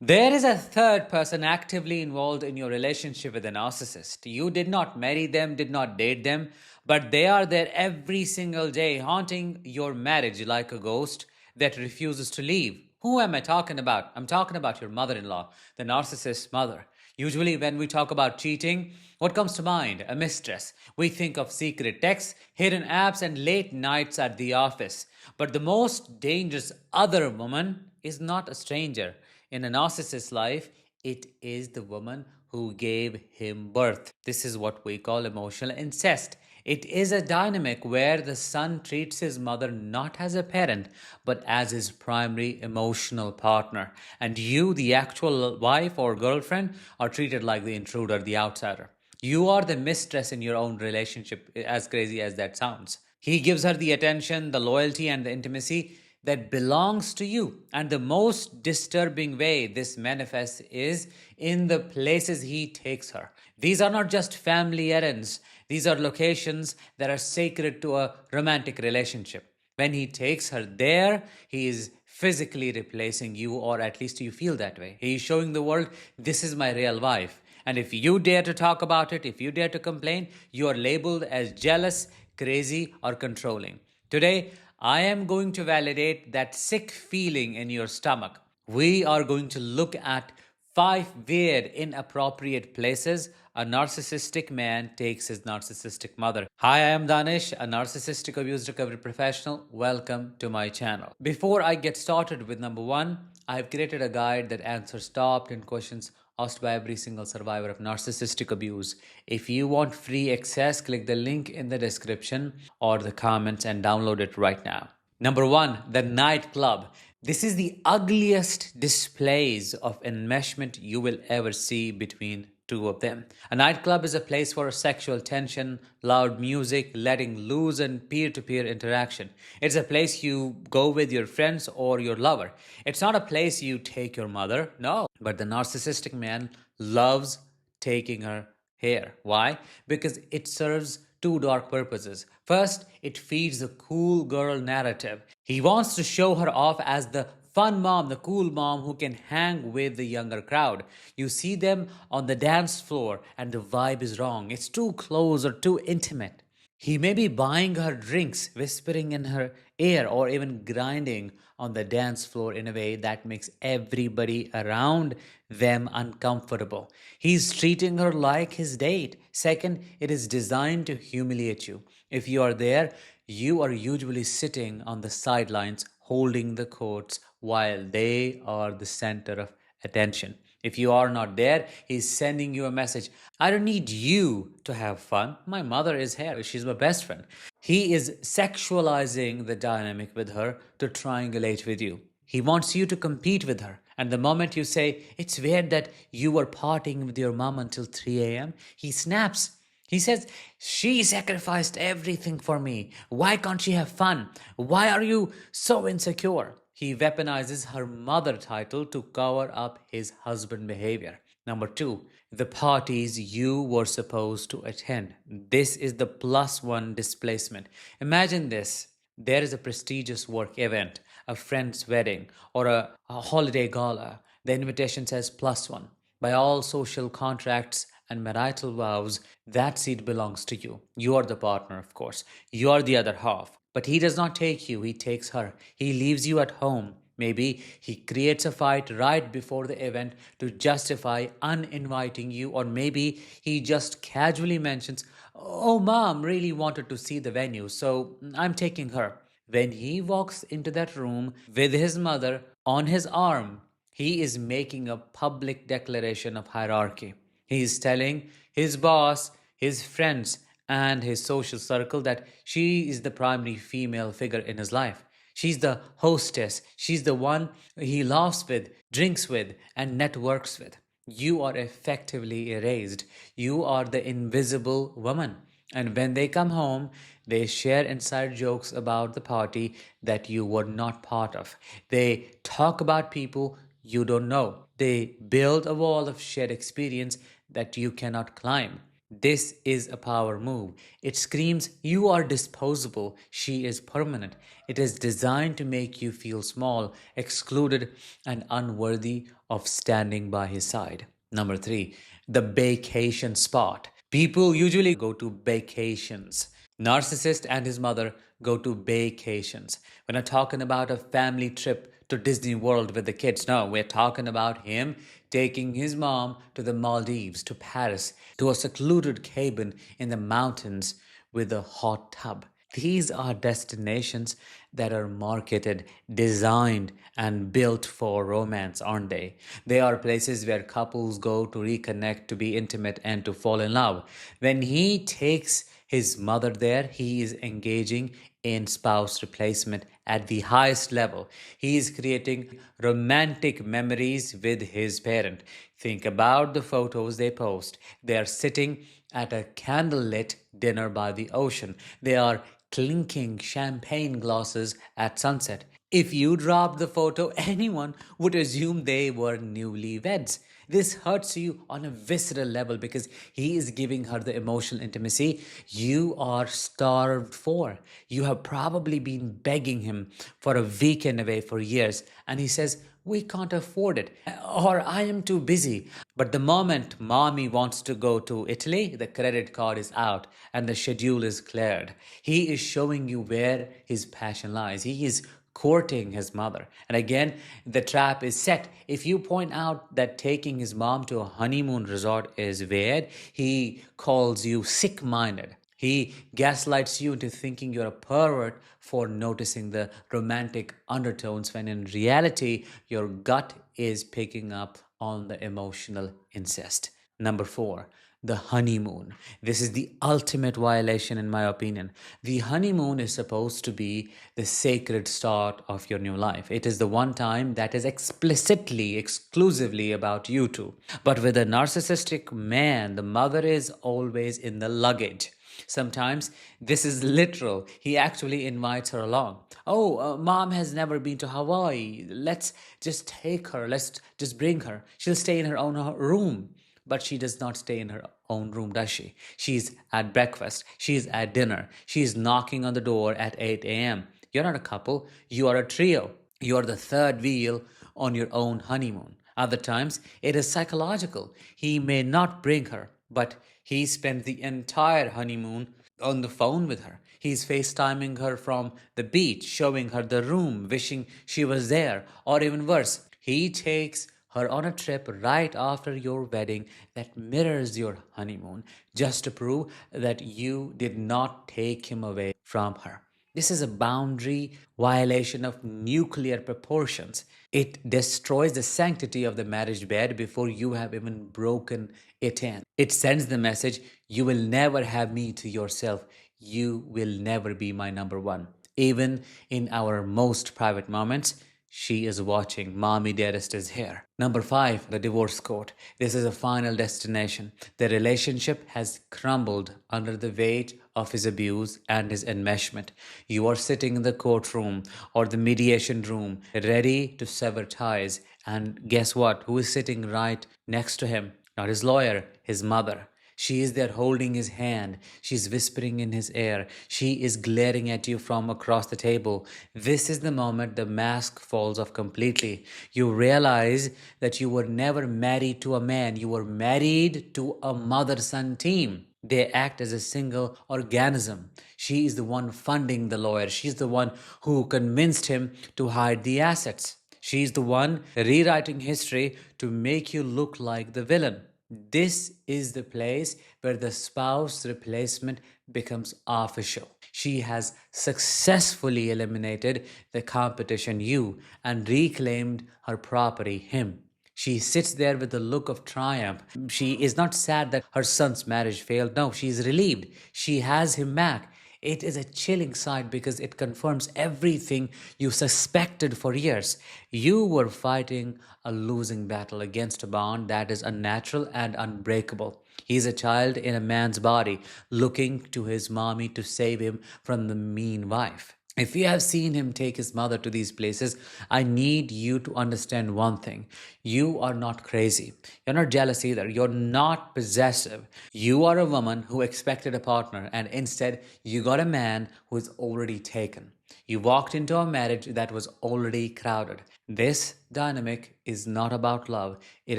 There is a third person actively involved in your relationship with a narcissist. You did not marry them, did not date them, but they are there every single day, haunting your marriage like a ghost that refuses to leave. Who am I talking about? I'm talking about your mother in law, the narcissist's mother. Usually, when we talk about cheating, what comes to mind? A mistress. We think of secret texts, hidden apps, and late nights at the office. But the most dangerous other woman is not a stranger. In a narcissist's life, it is the woman who gave him birth. This is what we call emotional incest. It is a dynamic where the son treats his mother not as a parent, but as his primary emotional partner. And you, the actual wife or girlfriend, are treated like the intruder, the outsider. You are the mistress in your own relationship, as crazy as that sounds. He gives her the attention, the loyalty, and the intimacy that belongs to you. And the most disturbing way this manifests is in the places he takes her. These are not just family errands, these are locations that are sacred to a romantic relationship. When he takes her there, he is physically replacing you, or at least you feel that way. He is showing the world, this is my real wife. And if you dare to talk about it, if you dare to complain, you are labeled as jealous, crazy, or controlling. Today, I am going to validate that sick feeling in your stomach. We are going to look at 5 weird, inappropriate places a narcissistic man takes his narcissistic mother. Hi, I am Danish, a narcissistic abuse recovery professional. Welcome to my channel. Before I get started with number one, I have created a guide that answers top 10 questions asked by every single survivor of narcissistic abuse. If you want free access, click the link in the description or the comments and download it right now. Number one, the nightclub. This is the ugliest displays of enmeshment you will ever see between two of them. A nightclub is a place for sexual tension, loud music, letting loose, and peer to peer interaction. It's a place you go with your friends or your lover. It's not a place you take your mother, no. But the narcissistic man loves taking her here. Why? Because it serves two dark purposes. First, it feeds the cool girl narrative. He wants to show her off as the fun mom, the cool mom who can hang with the younger crowd. You see them on the dance floor and the vibe is wrong. It's too close or too intimate. He may be buying her drinks, whispering in her ear, or even grinding on the dance floor in a way that makes everybody around them uncomfortable. He's treating her like his date. Second, it is designed to humiliate you. If you are there, you are usually sitting on the sidelines holding the coats while they are the center of attention. If you are not there, he's sending you a message. I don't need you to have fun. My mother is here. She's my best friend. He is sexualizing the dynamic with her to triangulate with you. He wants you to compete with her. And the moment you say, it's weird that you were partying with your mom until 3 a.m., he snaps. He says, she sacrificed everything for me. Why can't she have fun? Why are you so insecure? He weaponizes her mother title to cover up his husband behavior. Number two, the parties you were supposed to attend. This is the plus one displacement. Imagine this. There is a prestigious work event, a friend's wedding, or a holiday gala. The invitation says plus one. By all social contracts and marital vows, that seat belongs to you. You are the partner, of course. You are the other half. But he does not take you, he takes her. He leaves you at home. Maybe he creates a fight right before the event to justify uninviting you, or maybe he just casually mentions, oh, mom really wanted to see the venue, so I'm taking her. When he walks into that room with his mother on his arm, he is making a public declaration of hierarchy. He is telling his boss, his friends, and his social circle that she is the primary female figure in his life. She's the hostess. She's the one he laughs with, drinks with, and networks with. You are effectively erased. You are the invisible woman. And when they come home, they share inside jokes about the party that you were not part of. They talk about people you don't know. They build a wall of shared experience that you cannot climb. This is a power move. It screams, you are disposable, she is permanent. It is designed to make you feel small, excluded, and unworthy of standing by his side. Number three, the vacation spot. People usually go to vacations. Narcissist and his mother go to vacations. We're not talking about a family trip to Disney World with the kids. No, we're talking about him taking his mom to the Maldives, to Paris, to a secluded cabin in the mountains with a hot tub. These are destinations that are marketed, designed, and built for romance, aren't they? They are places where couples go to reconnect, to be intimate, and to fall in love. When he takes his mother there, he is engaging in spouse replacement at the highest level. He is creating romantic memories with his parent. Think about the photos they post. They are sitting at a candlelit dinner by the ocean. They are clinking champagne glasses at sunset. If you dropped the photo, anyone would assume they were newlyweds. This hurts you on a visceral level because he is giving her the emotional intimacy you are starved for. You have probably been begging him for a weekend away for years, and he says, we can't afford it, or I am too busy. But the moment mommy wants to go to Italy, the credit card is out and the schedule is cleared. He is showing you where his passion lies. He is courting his mother. And again, the trap is set. If you point out that taking his mom to a honeymoon resort is weird, he calls you sick minded. He gaslights you into thinking you're a pervert for noticing the romantic undertones when in reality, your gut is picking up on the emotional incest. Number four, the honeymoon. This is the ultimate violation, in my opinion. The honeymoon is supposed to be the sacred start of your new life. It is the one time that is explicitly, exclusively about you two. But with a narcissistic man, the mother is always in the luggage. Sometimes this is literal. He actually invites her along. Oh, mom has never been to Hawaii. Let's just take her. Let's just bring her. She'll stay in her own room. But she does not stay in her own room, does she? She's at breakfast. She's at dinner. She's knocking on the door at 8 a.m. You're not a couple. You are a trio. You are the third wheel on your own honeymoon. Other times, it is psychological. He may not bring her, but he spends the entire honeymoon on the phone with her. He's FaceTiming her from the beach, showing her the room, wishing she was there, or even worse, he takes her on a trip right after your wedding that mirrors your honeymoon just to prove that you did not take him away from her. This is a boundary violation of nuclear proportions. It destroys the sanctity of the marriage bed before you have even broken it in. It sends the message, you will never have me to yourself. You will never be my number one. Even in our most private moments, she is watching. Mommy Dearest is here. Number five, the divorce court. This is a final destination. The relationship has crumbled under the weight of his abuse and his enmeshment. You are sitting in the courtroom or the mediation room, ready to sever ties. And guess what? Who is sitting right next to him? Not his lawyer, his mother. She is there holding his hand. She's whispering in his ear. She is glaring at you from across the table. This is the moment the mask falls off completely. You realize that you were never married to a man, you were married to a mother son team. They act as a single organism. She is the one funding the lawyer. She's the one who convinced him to hide the assets. She's the one rewriting history to make you look like the villain. This is the place where the spouse replacement becomes official. She has successfully eliminated the competition, you, and reclaimed her property, him. She sits there with a look of triumph. She is not sad that her son's marriage failed. No, she is relieved. She has him back. It is a chilling sight because it confirms everything you suspected for years. You were fighting a losing battle against a bond that is unnatural and unbreakable. He is a child in a man's body, looking to his mommy to save him from the mean wife. If you have seen him take his mother to these places, I need you to understand one thing. You are not crazy. You're not jealous either. You're not possessive. You are a woman who expected a partner, and instead, you got a man who is already taken. You walked into a marriage that was already crowded. This dynamic is not about love, it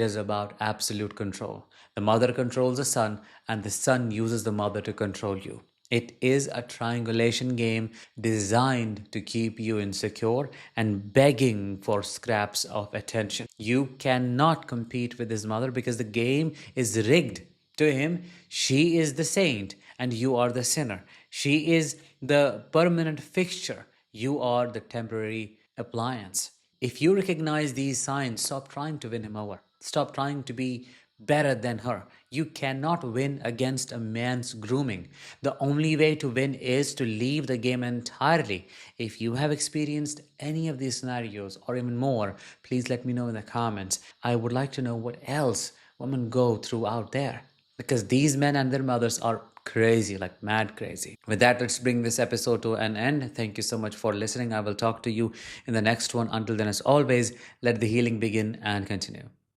is about absolute control. The mother controls the son, and the son uses the mother to control you. It is a triangulation game designed to keep you insecure and begging for scraps of attention. You cannot compete with his mother because the game is rigged. To him, she is the saint and you are the sinner. She is the permanent fixture. You are the temporary appliance. If you recognize these signs, stop trying to win him over. Stop trying to be better than her. You cannot win against a man's grooming. The only way to win is to leave the game entirely. If you have experienced any of these scenarios or even more, please let me know in the comments. I would like to know what else women go through out there, because these men and their mothers are crazy, like mad crazy. With that, let's bring this episode to an end. Thank you so much for listening. I will talk to you in the next one. Until then, as always, let the healing begin and continue.